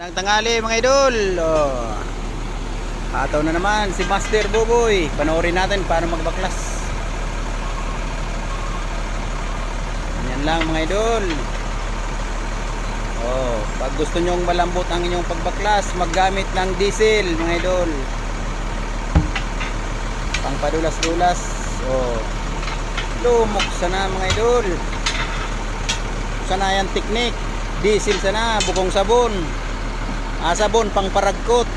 Nang tangali mga idol. Oh. Ataw na naman si Master Buboy. Panoorin natin paano magbaklas. Yan lang mga idol. Oh, pag gusto nyong malambot ang inyong pagbaklas, maggamit ng diesel mga idol. Pangpadulas-dulas. Oh. Lumok sana mga idol. Sana yan teknik. Diesel sana, bukong sabon. Sabon pang paragkot.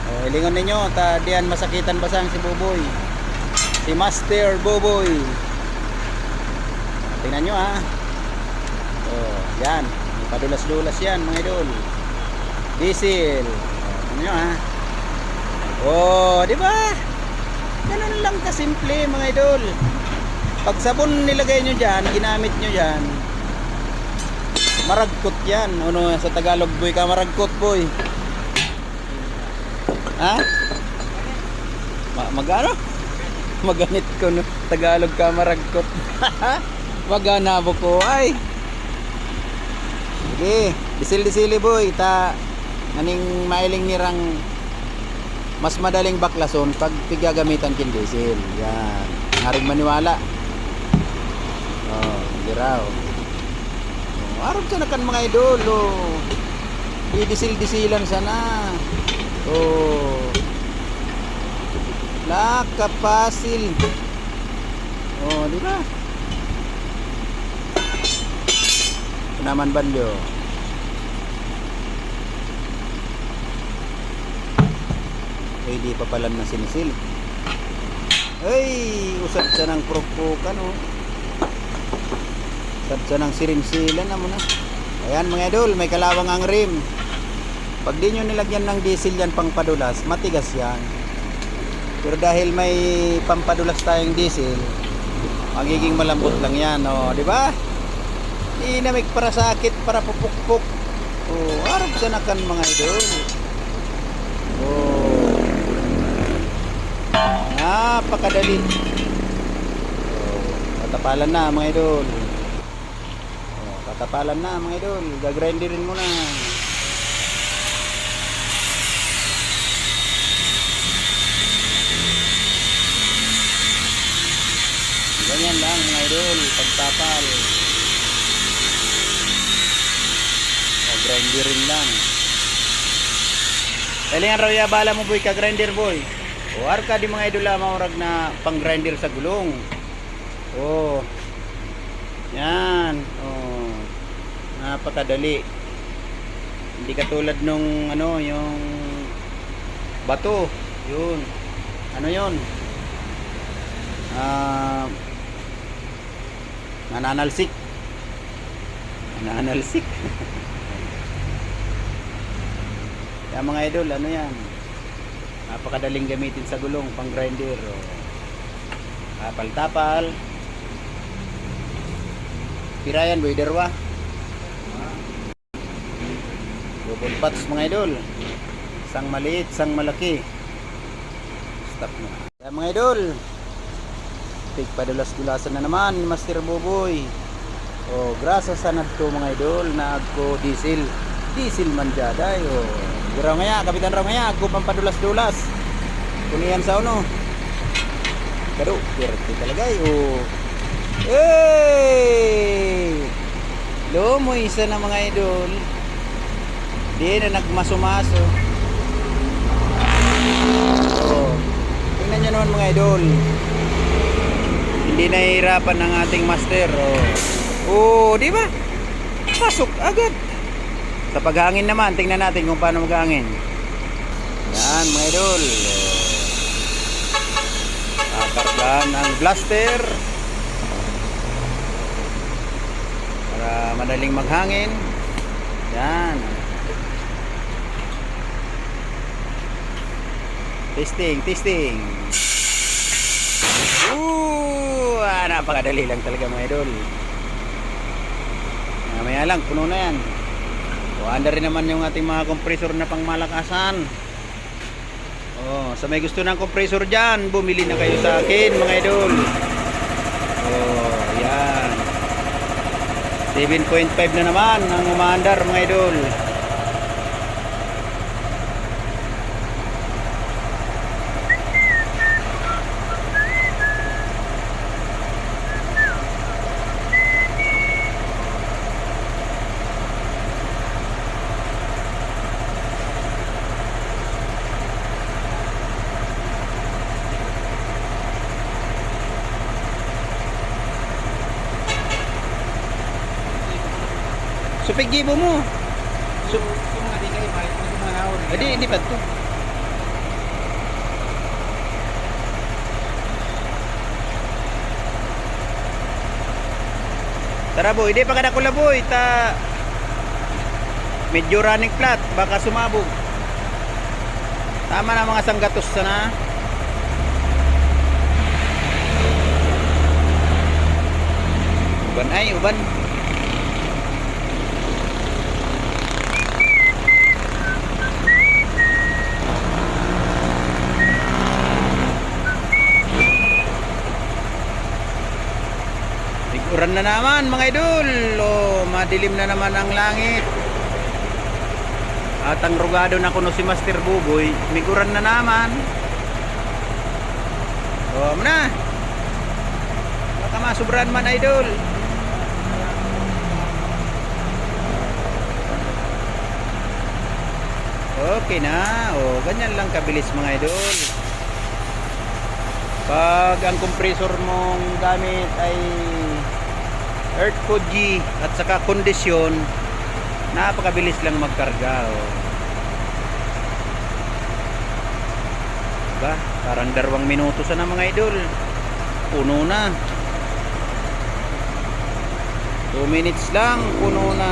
Oh, ilingon ninyo, diyan masakitan basang si Buboy. Si Master Buboy. Tingnan nyo ha. Oh, yan. Padulas-dulas yan mga idol. Diesel. Tingnan nyo ha. Oh, di ba? Ganun lang kasimple mga idol. Pag sabon nilagay nyo dyan, ginamit nyo dyan, maragkot yan. Ano sa Tagalog boy ka, maragkot boy. Ha? Magano? Maganit ko no. Tagalog ka, maragkot. Maganabo ko ay. Sige, disil-disili boy. Aning mailing nirang mas madaling baklason pag pigagamitan kin diesel. Yan. Ngaring maniwala. Oh, hindi raw. Arap sana kan mga idol. Oh. Didisil-disilan sana. Oh. Lakapasil. Oh, di ba? Naman banyo. Ay, di pa pala na sinisil. Ay, usap siya ng prokpokan oh. Usap siya ng sirinsilan na muna. Ayan mga idol, may kalawang ang rim. Pag di nyo nilagyan ng diesel yan pang padulas, matigas yan. Pero dahil may pampadulas tayong diesel, magiging malambot lang yan oh, di ba? Dinamik para sakit, para pupukpuk. Oh, harap siya na kan mga idol. Oh. Napakadali. Oh, katapalan na mga idol. Oh, katapalan na mga idol. Gagrinderin mo na. Ganyan lang mga idol, pagtapal. Oh, grinderin lang. Kailangan raw ya bala mo boy ka grinder boy. O arka di mga idol maurag na pang grinder sa gulong. Oh. Yan. Oh. Napakadali. Hindi katulad nung ano yung bato. Yun. Ano yun? Nananalsik. Nananalsik. Yan mga idol, ano yan? Napakadaling gamitin sa gulong, pang grinder. Tapal-tapal. Pirayan, boy, derwa. Double pots mga idol. Isang maliit, isang malaki. Stop na. Yan mga idol. Padulas-dulasan na naman ni Master Buboy. Oh, grasa sa nadto mga idol na agko diesel. Diesel man jaday. Oh. Raw ngaya, kapitan raw ngaya, agko pampadulas-dulas. Kuniyan sa uno. Kado, pirti talaga oh. Hey! Lumoy isa na mga idol. Di na nagmaso-maso. Oh. Tingnan nyo naman mga idol. Hindi nahihirapan ng ating master. Oh, di ba? Pasok agad. Sa paghangin naman, tingnan natin kung paano maghangin. Yan, mga idol. Kakargaan ng blaster para madaling maghangin. Yan. Testing. Napakadali lang talaga mga idol. Mamaya lang, puno na yan. Anda rin naman yung ating mga compressor na pangmalakasan. Oh, sa may gusto ng compressor dyan, bumili na kayo sa akin mga idol. Oh, yan. 7.5 na naman ang umaandar mga idol. Supig gibo mo. Mga di kayo, may mga naon. Hindi pa to. Tara boy, hindi pa kada kula boy, ta medyo running flat, baka sumabog. Tama na mga sanggatos sana. Uban ay, uban. Uran na naman mga idol. Madilim na naman ang langit. At ang rugado na kuno si Master Buboy, miguran na naman. Na. Baka masubran man idol. Okay na. Ganyan lang kabilis mga idol. Pag ang compressor mong gamit ay earth Fuji at saka kondisyon, napakabilis lang magkarga. Diba? Parang 2 minuto sana mga idol, puno na. 2 minutes lang, puno na.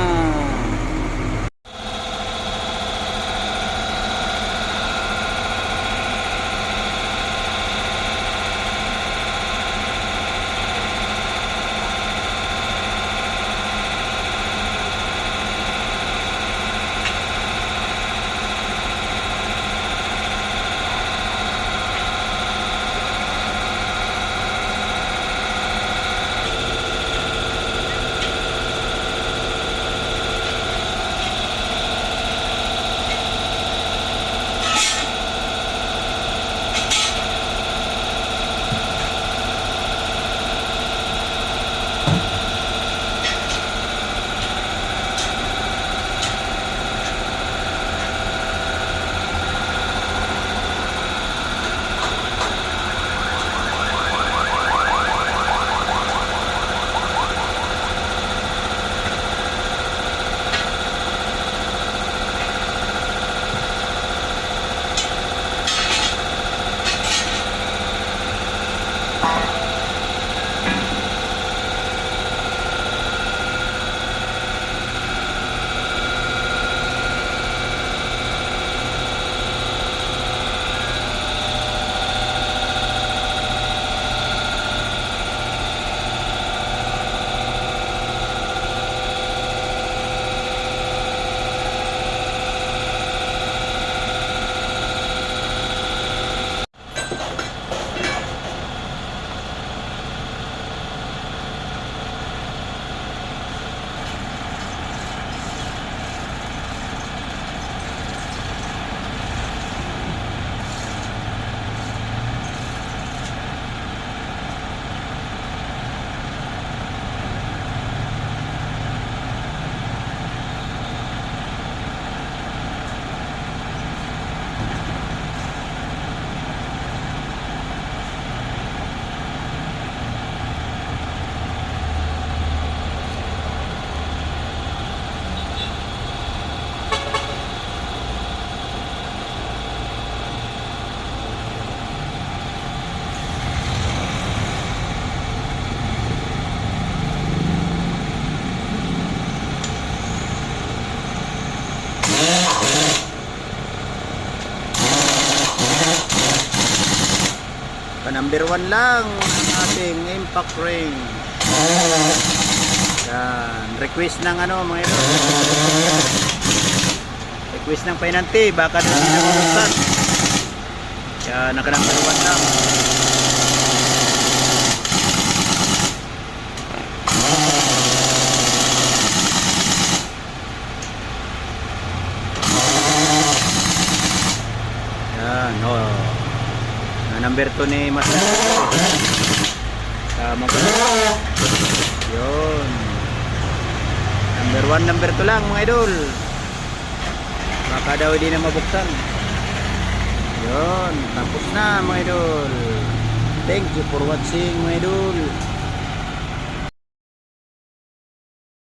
Number 1 lang ang ating impact ring. Yan, request ng mga ito. Request ng painante, baka na sinagutan. Yan, naka-number 1 lang. number 2 ni Master. Tama ko. Yun. Number 1, number 2 lang mga idol. Baka daw hindi na mabuksan. Yun. Tapos na mga idol. Thank you for watching mga idol.